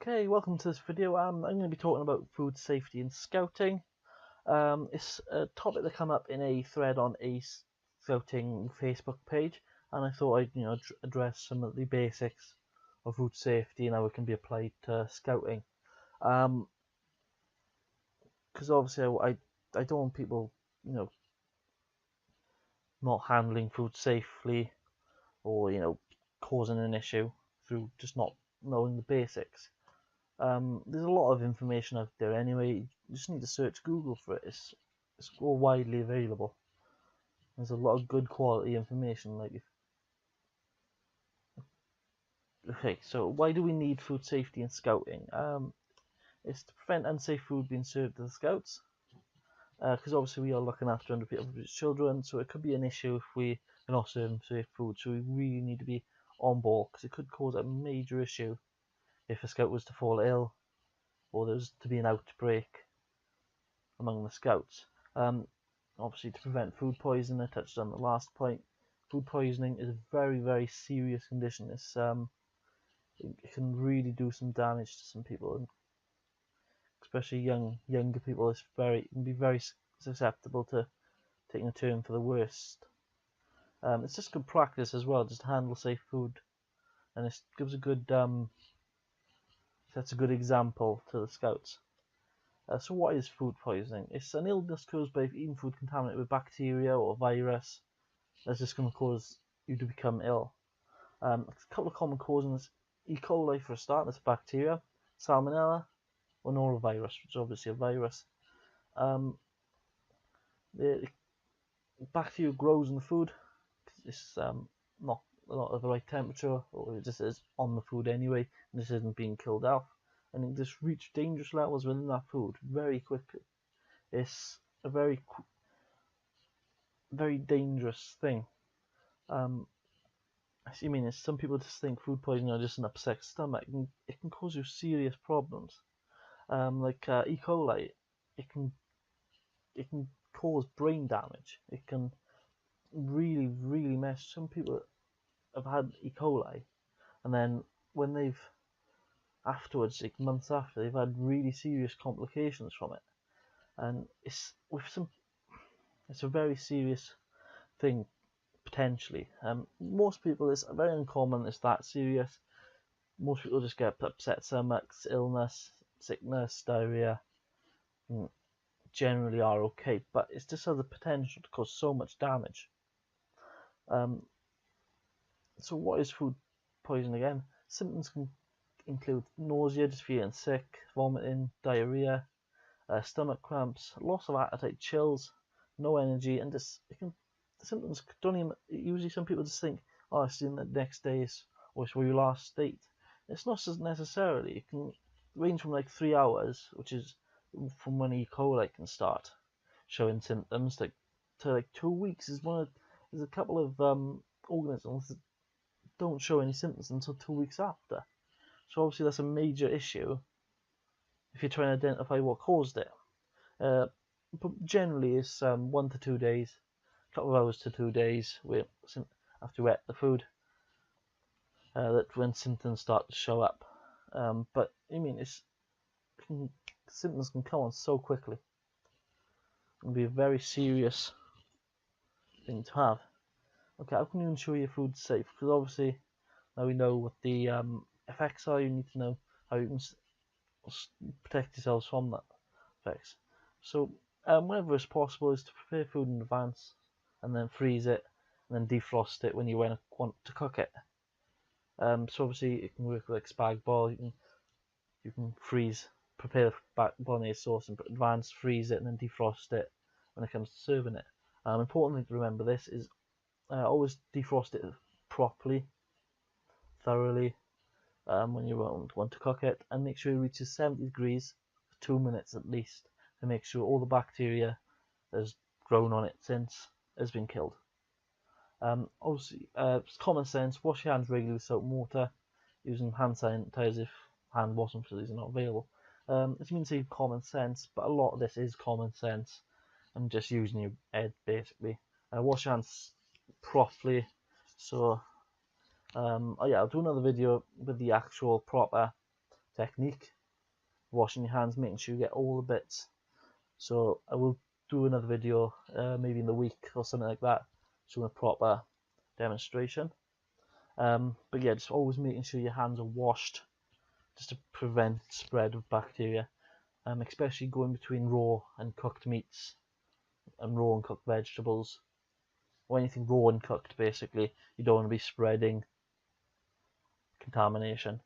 Okay, welcome to this video. I'm going to be talking about food safety in scouting. It's a topic that came up in a thread on a scouting Facebook page, and I thought I'd address some of the basics of food safety and how it can be applied to scouting. Because obviously I don't want people not handling food safely or causing an issue through just not knowing the basics. There's a lot of information out there anyway. You just need to search Google for it. It's all widely available. There's a lot of good quality information. Okay, so why do we need food safety in scouting? It's to prevent unsafe food being served to the scouts. Because obviously we are looking after underprivileged children, so it could be an issue if we are not serving safe food. So we really need to be on board, because it could cause a major issue if a scout was to fall ill, or there's to be an outbreak among the scouts. Obviously, to prevent food poisoning, I touched on the last point. Food poisoning is a very, very serious condition. It can really do some damage to some people, and especially younger people. It can be very susceptible to taking a turn for the worst. It's just good practice as well, just to handle safe food, and it gives a good sets a good example to the scouts. So what is food poisoning? It's an illness caused by eating food contaminated with bacteria or virus that's just going to cause you to become ill. A couple of common causes: E. coli for a start, that's bacteria; salmonella, or norovirus, which is obviously a virus. The bacteria grows in the food because it's not at the right temperature, or it just is on the food anyway, and this isn't being killed off, and it just reach dangerous levels within that food very quickly. It's a very dangerous thing. Some people just think food poisoning or just an upset stomach. It can cause you serious problems. Like E. coli, it can cause brain damage. It can really mess. Some people have had E. coli, and then when they've afterwards, like months after, they've had really serious complications from it, and it's a very serious thing potentially. Most people, it's very uncommon it's that serious. Most people just get upset stomachs, illness, sickness, diarrhea, and generally are okay, but it just has the potential to cause so much damage. So what is food poisoning again? Symptoms can include nausea, just feeling sick, vomiting, diarrhea, stomach cramps, loss of appetite, chills, no energy, and the symptoms don't even. Usually, some people just think, "Oh, it's in the next day, or it's where you last state." It's not necessarily. It can range from like 3 hours, which is from when E. coli can start showing symptoms, to like 2 weeks. There's a couple of organisms that don't show any symptoms until 2 weeks after. So obviously that's a major issue if you're trying to identify what caused it. But generally it's 1 to 2 days, a couple of hours to 2 days after you eat the food, that's when symptoms start to show up. But symptoms can come on so quickly. It can be a very serious thing to have. Okay, how can you ensure your food's safe? Because obviously now we know what the effects are. You need to know how you can protect yourselves from that effects. So whenever it's possible, is to prepare food in advance and then freeze it and then defrost it when you want to cook it. So obviously it can work like spag bol. You can prepare the bolognese sauce in advance, freeze it, and then defrost it when it comes to serving it. Important thing to remember this is always defrost it properly, thoroughly, when you want to cook it, and make sure it reaches 70 degrees for 2 minutes at least, to make sure all the bacteria that has grown on it since has been killed. Obviously, it's common sense. Wash your hands regularly with soap and water, using hand sanitizers if hand washing facilities are not available. It's mean to say common sense, but a lot of this is common sense and just using your head basically. Wash your hands properly. So I'll do another video with the actual proper technique, washing your hands, making sure you get all the bits. So I will do another video maybe in the week or something like that, showing a proper demonstration. But yeah, just always making sure your hands are washed just to prevent spread of bacteria, especially going between raw and cooked meats and raw and cooked vegetables, or anything raw and cooked. Basically, you don't want to be spreading contamination.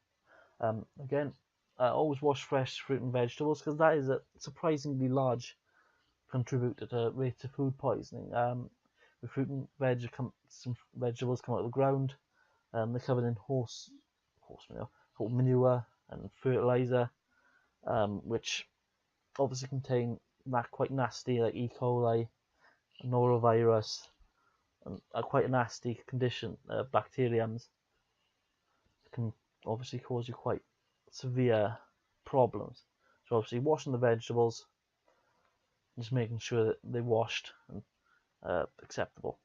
Again, always wash fresh fruit and vegetables, because that is a surprisingly large contributor to rates of food poisoning. With fruit and some vegetables come out of the ground. They're covered in horse manure and fertilizer, which obviously contain that quite nasty, like E. coli, norovirus, and quite a nasty condition, bacteriums, can obviously cause you quite severe problems. So obviously washing the vegetables, just making sure that they're washed and acceptable.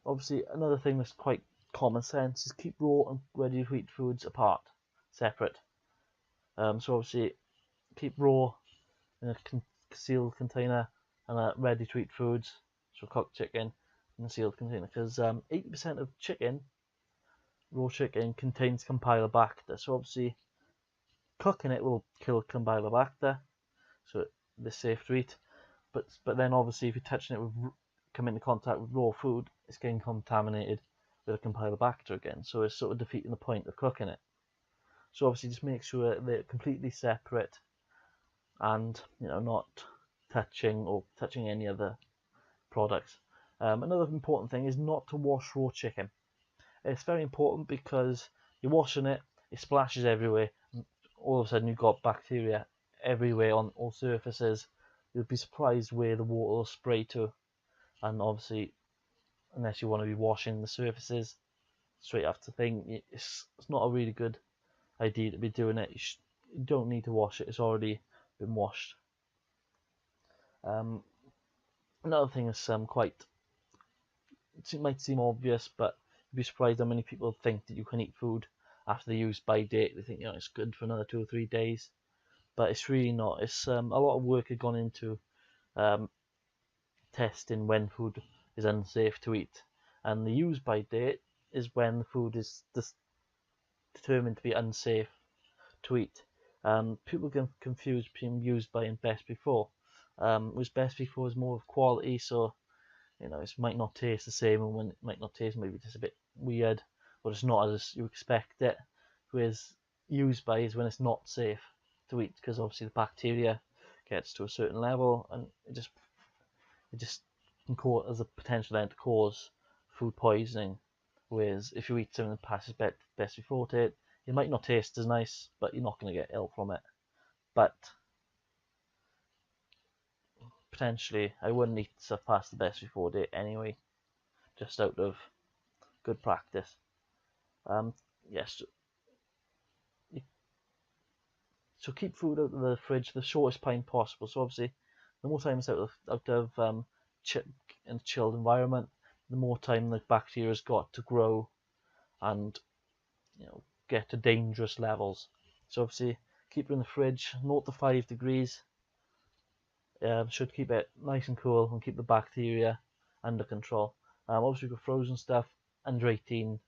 Obviously another thing that's quite common sense is keep raw and ready to eat foods apart, separate. So obviously keep raw in a sealed container, and ready to eat foods, so cooked chicken, in a sealed container, because 80% of raw chicken, contains Campylobacter. So obviously cooking it will kill Campylobacter, so they're safe to eat. But then obviously if you're touching it with, come into contact with raw food, it's getting contaminated with a Campylobacter again. So it's sort of defeating the point of cooking it. So obviously just make sure they're completely separate, and not touching any other products. Another important thing is not to wash raw chicken. It's very important because you're washing it, it splashes everywhere, and all of a sudden you've got bacteria everywhere on all surfaces. You'll be surprised where the water will spray to, and obviously, unless you want to be washing the surfaces straight after thing, it's not a really good idea to be doing it. You don't need to wash it, it's already been washed. Another thing is it might seem obvious, but you'd be surprised how many people think that you can eat food after the use by date. They think it's good for another 2 or 3 days, but it's really not. It's a lot of work had gone into testing when food is unsafe to eat, and the use by date is when the food is determined to be unsafe to eat. People can confuse between used by and best before. Which best before is more of quality, so it might not taste the same, and when it might not taste, maybe just a bit weird, or it's not as you expect it. Whereas used by is when it's not safe to eat, because obviously the bacteria gets to a certain level, and it just can cause as a potential then to cause food poisoning. Whereas if you eat something that passes best before date, it might not taste as nice, but you're not going to get ill from it. But potentially, I wouldn't eat stuff past the best before date anyway, just out of good practice. Yes. So keep food out of the fridge the shortest time possible. So obviously, the more time it's out of in a chilled environment, the more time the bacteria's got to grow and get to dangerous levels. So obviously, keep it in the fridge, 0 to 5 degrees. Should keep it nice and cool and keep the bacteria under control. Obviously, with frozen stuff under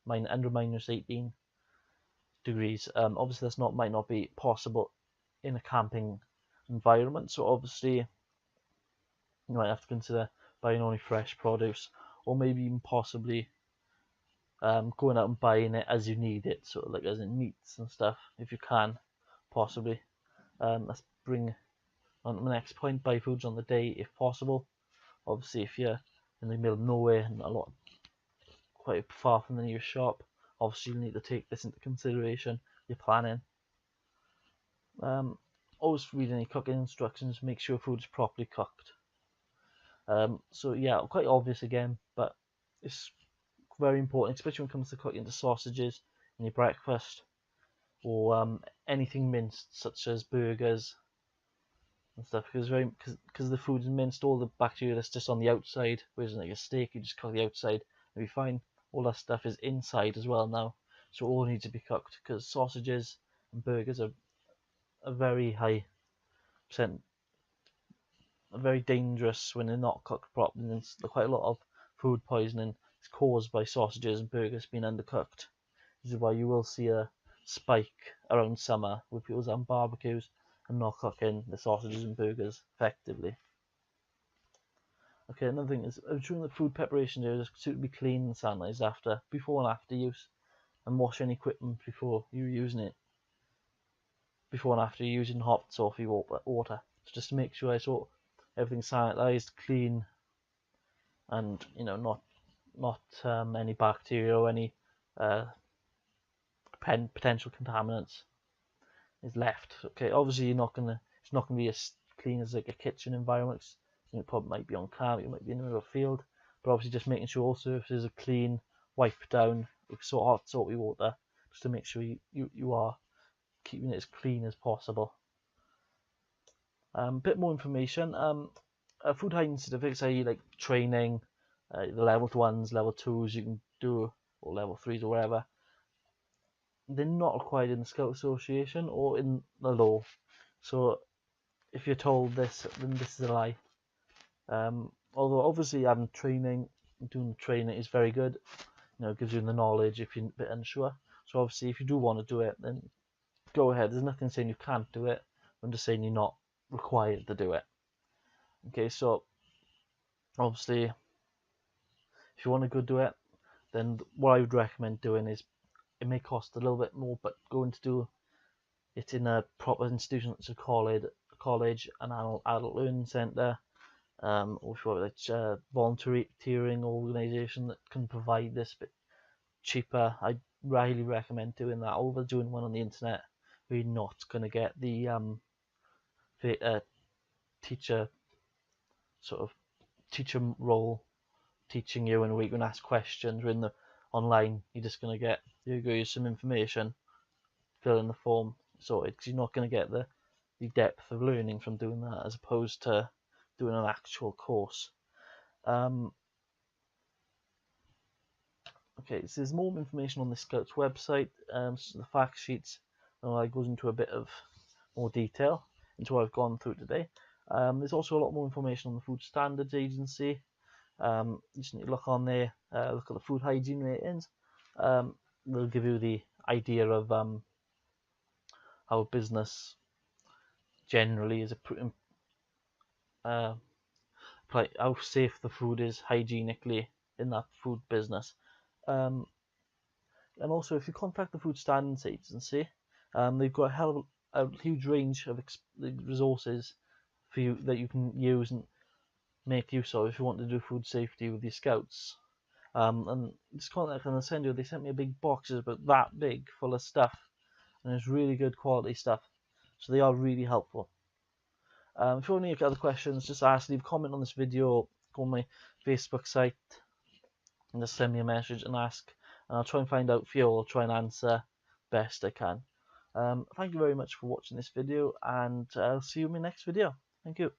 minus 18 degrees. Obviously, this might not be possible in a camping environment. So obviously, you might have to consider buying only fresh produce, or maybe even possibly going out and buying it as you need it, sort of like as in meats and stuff, if you can, possibly. Let's bring on to the next point: buy foods on the day if possible. Obviously, if you're in the middle of nowhere and quite far from the nearest shop, obviously you need to take this into consideration. You're planning. Always read any cooking instructions. Make sure food is properly cooked. So yeah, quite obvious again, but it's very important, especially when it comes to cooking the sausages in your breakfast, or anything minced, such as burgers and stuff, because the food is minced, all the bacteria that's just on the outside, whereas like a steak, you just cook the outside and be fine. All that stuff is inside as well now, so it all needs to be cooked, because sausages and burgers are a very high percent, very dangerous when they're not cooked properly. And quite a lot of food poisoning is caused by sausages and burgers being undercooked. This is why you will see a spike around summer with people on barbecues and not cooking the sausages and burgers effectively. Okay, another thing is during the food preparation area, just to be clean and sanitised before and after use, and wash any equipment before you're using it. Before and after you're using hot soapy water, so just to make sure everything's sanitised, clean, and not any bacteria or any potential contaminants is left. Okay, obviously it's not gonna be as clean as like a kitchen environment. It probably might be on camp, you might be in the middle of a field, but obviously just making sure all surfaces are clean, wiped down with hot soapy water, just to make sure you are keeping it as clean as possible. Bit more information. Food hygiene certificates, i.e. like training, the level 1s, level 2s you can do, or level 3s or whatever, they're not required in the Scout Association or in the law. So if you're told this, then this is a lie. Although obviously doing the training is very good. It gives you the knowledge if you're a bit unsure. So obviously if you do want to do it, then go ahead. There's nothing saying you can't do it. I'm just saying you're not required to do it. Okay, so obviously if you want to go do it, then what I would recommend doing is, it may cost a little bit more, but going to do it in a proper institution such as college, an adult learning centre, or if you want a volunteering organisation that can provide this a bit cheaper, I highly recommend doing that over doing one on the internet where you're not going to get the teacher role teaching you, and where you can ask questions. Or in the online, you're just going to get, here you go, here's some information, fill in the form, sorted, because you're not going to get the depth of learning from doing that as opposed to doing an actual course. Okay, so there's more information on the Scouts website. So the fact sheets goes into a bit of more detail into what I've gone through today. There's also a lot more information on the Food Standards Agency. You just need to look on there, look at the food hygiene ratings. They'll give you the idea of how a business generally is how safe the food is hygienically in that food business. And also, if you contact the Food Standards Agency, they've got a huge range of resources for you that you can use and make use of if you want to do food safety with your Scouts. And just contact them and send you. They sent me a big box, about that big, full of stuff, and it's really good quality stuff. So they are really helpful. If you have any other questions, just leave a comment on this video, go on my Facebook site, and just send me a message and ask, and I'll try and find out for you. I'll try and answer best I can. Thank you very much for watching this video, and I'll see you in my next video. Thank you.